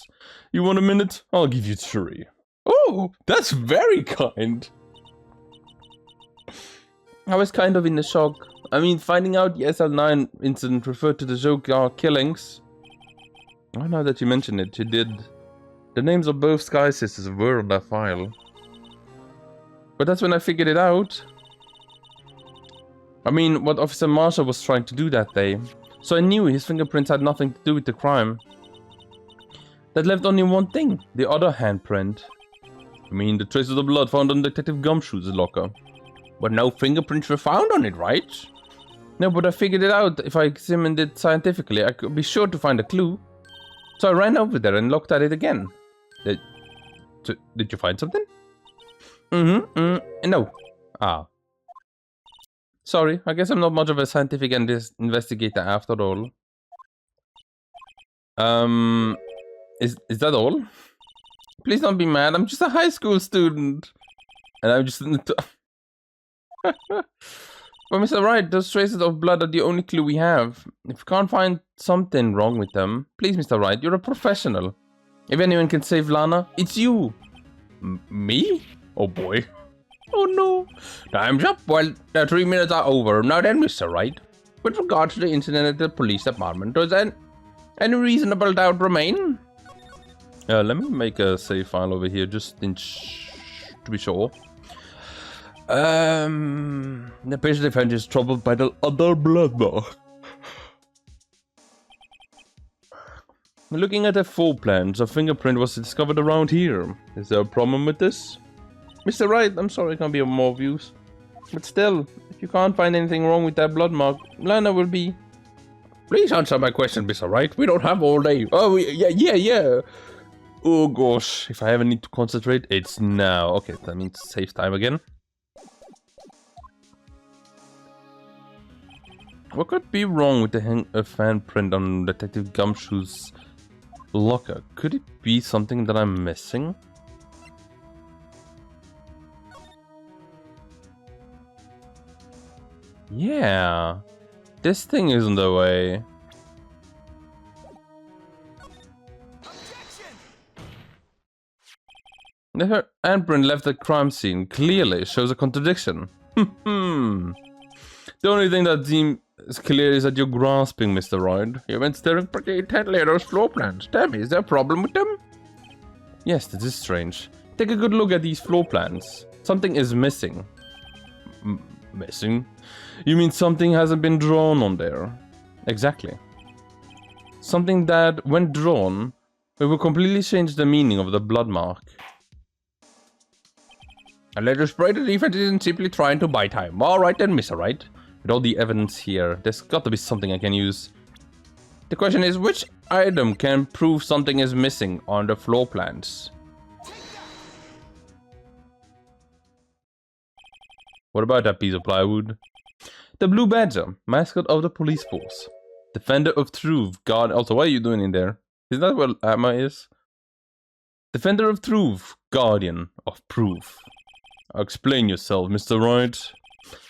You want a minute? I'll give you 3. Oh, that's very kind. I was kind of in the shock. I mean, finding out the SL9 incident referred to the Zokar killings. Oh, now that you mention it, you did. The names of both Sky Sisters were on that file. But that's when I figured it out. I mean, what Officer Marshall was trying to do that day. So I knew his fingerprints had nothing to do with the crime. That left only one thing, the other handprint. I mean, the traces of blood found on Detective Gumshoe's locker. But no fingerprints were found on it, right? No, but I figured it out. If I examined it scientifically, I could be sure to find a clue. So I ran over there and looked at it again. Did you find something? No. Ah. Sorry, I guess I'm not much of a scientific investigator after all. Is that all? Please don't be mad, I'm just a high school student. And I'm just... But Mr. Wright, those traces of blood are the only clue we have. If you can't find something wrong with them, please, Mr. Wright, you're a professional. If anyone can save Lana, it's you. Me? Oh boy. Oh no. Time's up. Well, the 3 minutes are over. Now then, Mr. Wright, with regard to the incident at the police department, does any reasonable doubt remain? Let me make a save file over here just to be sure. The patient defendant is troubled by the other bloodbath. Looking at the full plans, a fingerprint was discovered around here. Is there a problem with this? Mr. Wright, I'm sorry I can't be of more views. But still, if you can't find anything wrong with that blood mark, Lana will be... Please answer my question, Mr. Wright. We don't have all day. Oh, yeah. Oh gosh, if I ever need to concentrate, it's now. Okay, that means save time again. What could be wrong with the fan print on Detective Gumshoe's locker? Could it be something that I'm missing? Yeah, this thing isn't the way. The handprint left the crime scene clearly shows a contradiction. The The only thing that seems clear is that you're grasping, Mr. Wright. You've been staring pretty intently at those floor plans. Tell me, is there a problem with them? Yes, this is strange. Take a good look at these floor plans. Something is missing. Missing? You mean something hasn't been drawn on there? Exactly. Something that, when drawn, it will completely change the meaning of the blood mark. And let us pray the defense isn't simply trying to buy time. Alright then, Mr. Wright. With all the evidence here, there's got to be something I can use. The question is, which item can prove something is missing on the floor plans? What about that piece of plywood? The Blue Badger, mascot of the police force. Defender of truth, guard. Also, what are you doing in there? Is that what Emma is? Defender of truth, guardian of proof. Explain yourself, Mr. Wright.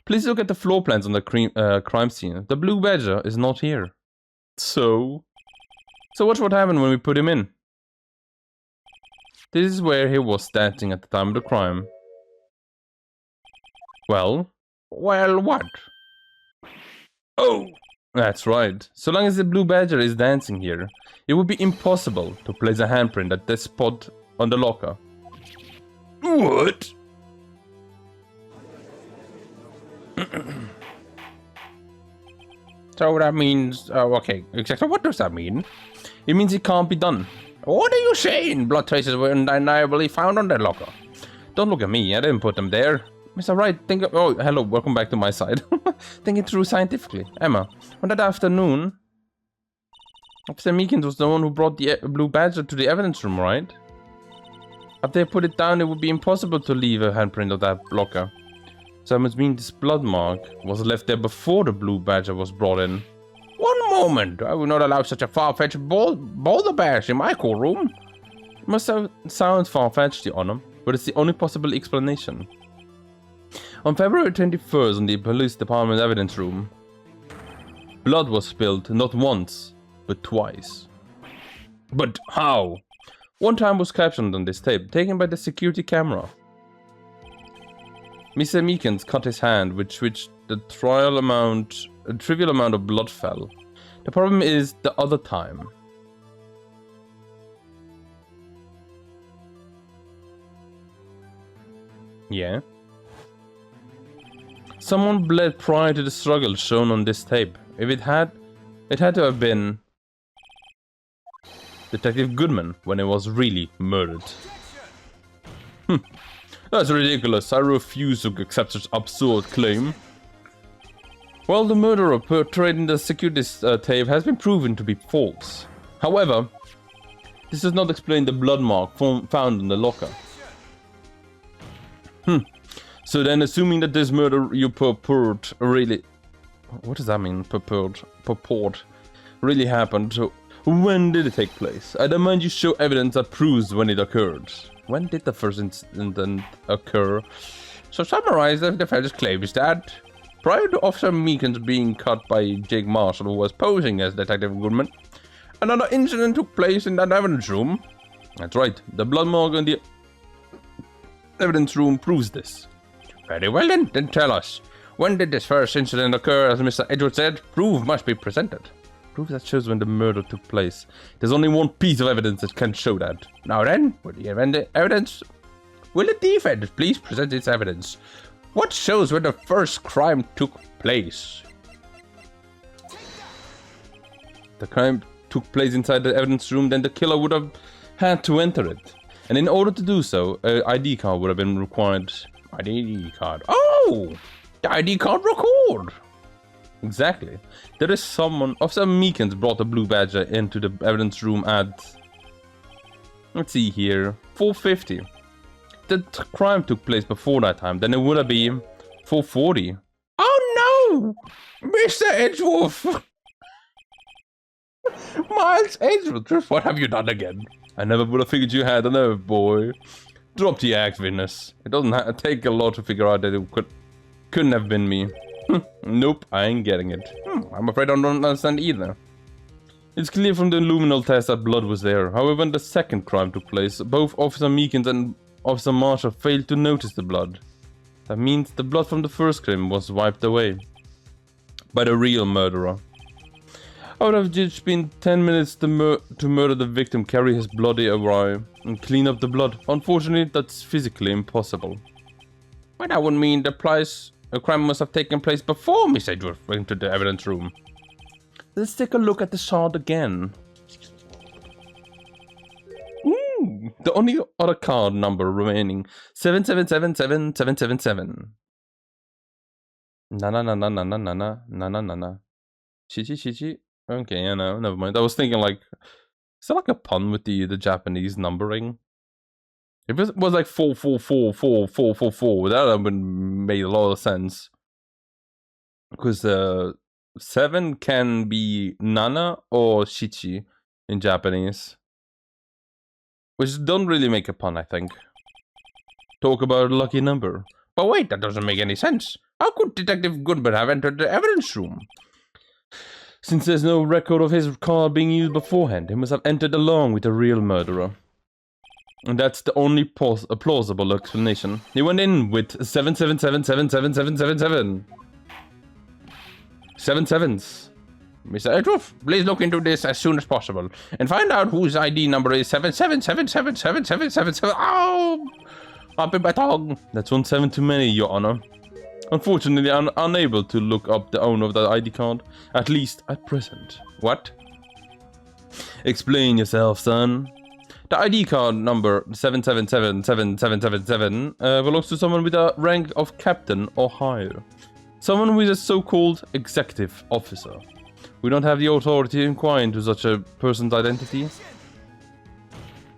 Please look at the floor plans on the crime scene. The Blue Badger is not here. So watch what happened when we put him in. This is where he was standing at the time of the crime. Well, what? Oh! That's right. So long as the Blue Badger is dancing here, it would be impossible to place a handprint at this spot on the locker. What? So that means... okay, exactly what does that mean? It means it can't be done. What are you saying? Blood traces were undeniably found on that locker. Don't look at me, I didn't put them there. Mr. Wright, think of... Oh, hello, welcome back to my side. Think it through scientifically. Emma, on that afternoon... Officer Meekins was the one who brought the Blue Badger to the evidence room, right? After they put it down, it would be impossible to leave a handprint of that locker. So that must mean this blood mark was left there before the Blue Badger was brought in. One moment! I will not allow such a far-fetched boulder bash in my courtroom. It must sound far-fetched, Your Honor, but it's the only possible explanation. On February 21st, in the police department evidence room, blood was spilled not once, but twice. But how? One time was captured on this tape, taken by the security camera. Mr. Meekins cut his hand, which the trivial amount of blood fell. The problem is the other time. Yeah? Someone bled prior to the struggle shown on this tape. If it had to have been Detective Goodman when he was really murdered. That's ridiculous. I refuse to accept such absurd claim. Well, the murderer portrayed in the security tape has been proven to be false. However, this does not explain the blood mark found in the locker. So then, assuming that this murder you purport really... What does that mean, purport? Really happened, so when did it take place? I demand you show evidence that proves when it occurred. When did the first incident occur? So summarize the defense's claim is that prior to Officer Meekins being cut by Jake Marshall, who was posing as Detective Goodman, another incident took place in that evidence room. That's right, the blood mark in the evidence room proves this. Very well then tell us. When did this first incident occur? As Mr. Edward said, proof must be presented. Proof that shows when the murder took place. There's only one piece of evidence that can show that. Now then, will the evidence... Will the defense please present its evidence? What shows when the first crime took place? The crime took place inside the evidence room, then the killer would have had to enter it. And in order to do so, an ID card would have been required. ID card. Oh! The ID card record! Exactly. There is someone... Officer Meekins brought the Blue Badger into the evidence room at... Let's see here. 4:50. The crime took place before that time. Then it would have been 4:40. Oh no! Mr. Edgeworth! Miles Edgeworth, what have you done again? I never would have figured you had a nerve, boy. Drop the act, witness. It doesn't take a lot to figure out that it couldn't have been me. Nope, I ain't getting it. I'm afraid I don't understand either. It's clear from the luminal test that blood was there. However, when the second crime took place, both Officer Meekins and Officer Marshall failed to notice the blood. That means the blood from the first crime was wiped away. by the real murderer. I would have just been 10 minutes to murder the victim, carry his bloody awry, and clean up the blood. Unfortunately, that's physically impossible. But that would mean a crime must have taken place before Miss Edgeworth went to the evidence room. Let's take a look at the shard again. The only other card number remaining, 77777777. Na. Chichi. Okay, yeah, no, never mind. I was thinking like, is that like a pun with the Japanese numbering? If it was like 4444444, that would have made a lot of sense. Because 7 can be Nana or Shichi in Japanese. Which don't really make a pun, I think. Talk about a lucky number. But wait, that doesn't make any sense. How could Detective Goodman have entered the evidence room? Since there's no record of his card being used beforehand, he must have entered along with the real murderer. And that's the only plausible explanation. He went in with 77777777. 7 sevens. Mr. Edgeworth, please look into this as soon as possible and find out whose ID number is 77777777. Oh! I've been my tongue. That's 1 7 too many, Your Honor. Unfortunately, I'm unable to look up the owner of that ID card, at least at present. What? Explain yourself, son. The ID card number 77777777 belongs to someone with a rank of captain or higher. Someone who is a so-called executive officer. We don't have the authority to inquire into such a person's identity.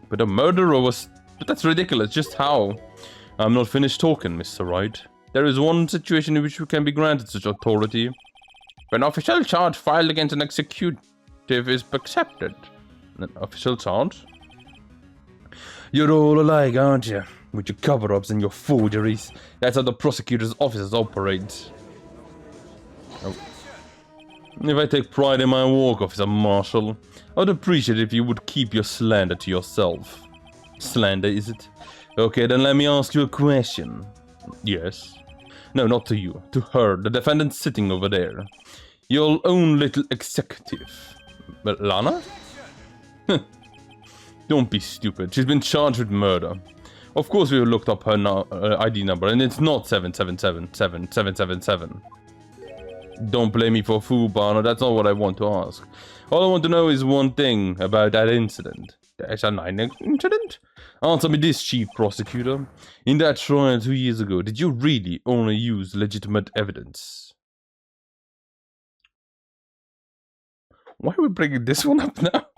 But the murderer was... But that's ridiculous, just how? I'm not finished talking, Mr. Wright. There is one situation in which we can be granted such authority. When an official charge filed against an executive is accepted. An official charge? You're all alike, aren't you? With your cover-ups and your forgeries. That's how the prosecutor's offices operate. Oh. If I take pride in my work, Officer Marshall, I'd appreciate it if you would keep your slander to yourself. Slander, is it? Okay, then let me ask you a question. Yes. No, not to you. To her, the defendant sitting over there. Your own little executive. But Lana? Don't be stupid. She's been charged with murder. Of course we looked up her ID number, and it's not 77777777. Don't blame me for fool, Barner. That's not what I want to ask. All I want to know is one thing about that incident. The SR9 incident? Answer me this, Chief Prosecutor. In that trial 2 years ago, did you really only use legitimate evidence? Why are we bringing this one up now?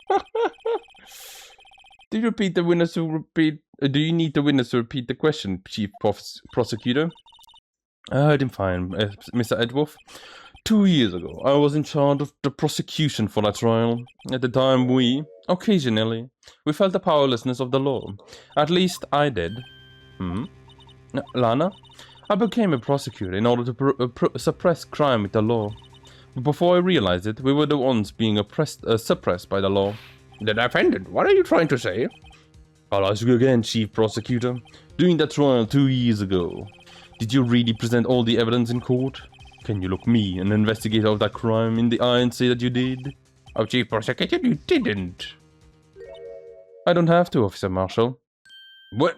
Do you repeat the witness to repeat? Do you need the witness to repeat the question, Chief Prosecutor? I heard him fine, Mr. Edgeworth. 2 years ago, I was in charge of the prosecution for that trial. At the time, we felt the powerlessness of the law. At least I did. Lana? I became a prosecutor in order to suppress crime with the law. But before I realized it, we were the ones being suppressed by the law. The defendant, what are you trying to say? I'll ask you again, Chief Prosecutor. During that trial 2 years ago, did you really present all the evidence in court? Can you look me, an investigator of that crime, in the eye and say that you did? Oh, Chief Prosecutor, you didn't. I don't have to, Officer Marshall. What?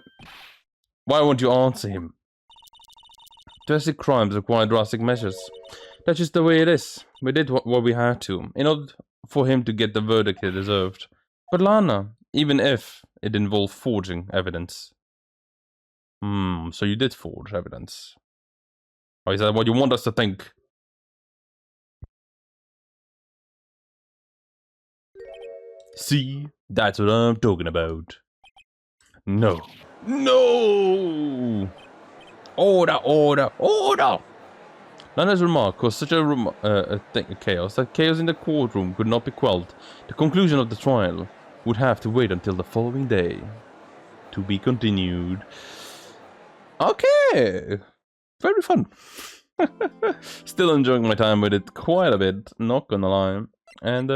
Why won't you answer him? Drastic crimes require drastic measures. That's just the way it is. We did what we had to, in order for him to get the verdict he deserved. But Lana, even if it involved forging evidence. So you did forge evidence. Or is that what you want us to think? See? That's what I'm talking about. No. No! Order! Lana's remark caused such a chaos that chaos in the courtroom could not be quelled. The conclusion of the trial would have to wait until the following day. To be continued. Okay! Very fun. Still enjoying my time with it quite a bit, not gonna lie. And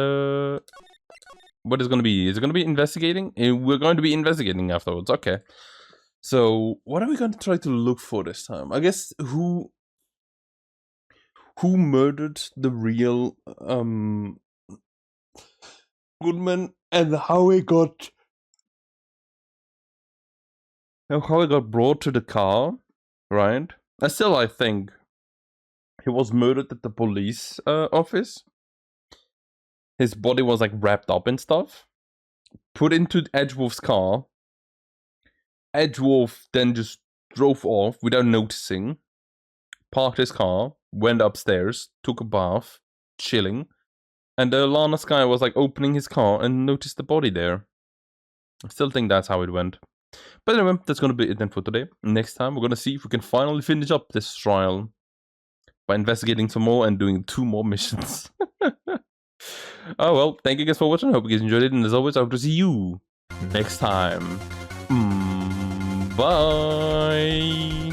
what is it gonna be? Is it gonna be investigating? We're going to be investigating afterwards, okay. So what are we going to try to look for this time? I guess who who murdered the real Goodman and how he got brought to the car, right? I think he was murdered at the police office. His body was like wrapped up and stuff, put into Edgewolf's car. Edgewolf then just drove off without noticing, parked his car, went upstairs, took a bath, chilling, and Lana's guy was like opening his car and noticed the body there. I still think that's how it went. But anyway, that's gonna be it then for today. Next time, we're gonna see if we can finally finish up this trial by investigating some more and doing 2 more missions. Oh well, thank you guys for watching. I hope you guys enjoyed it, and as always, I hope to see you next time. Bye!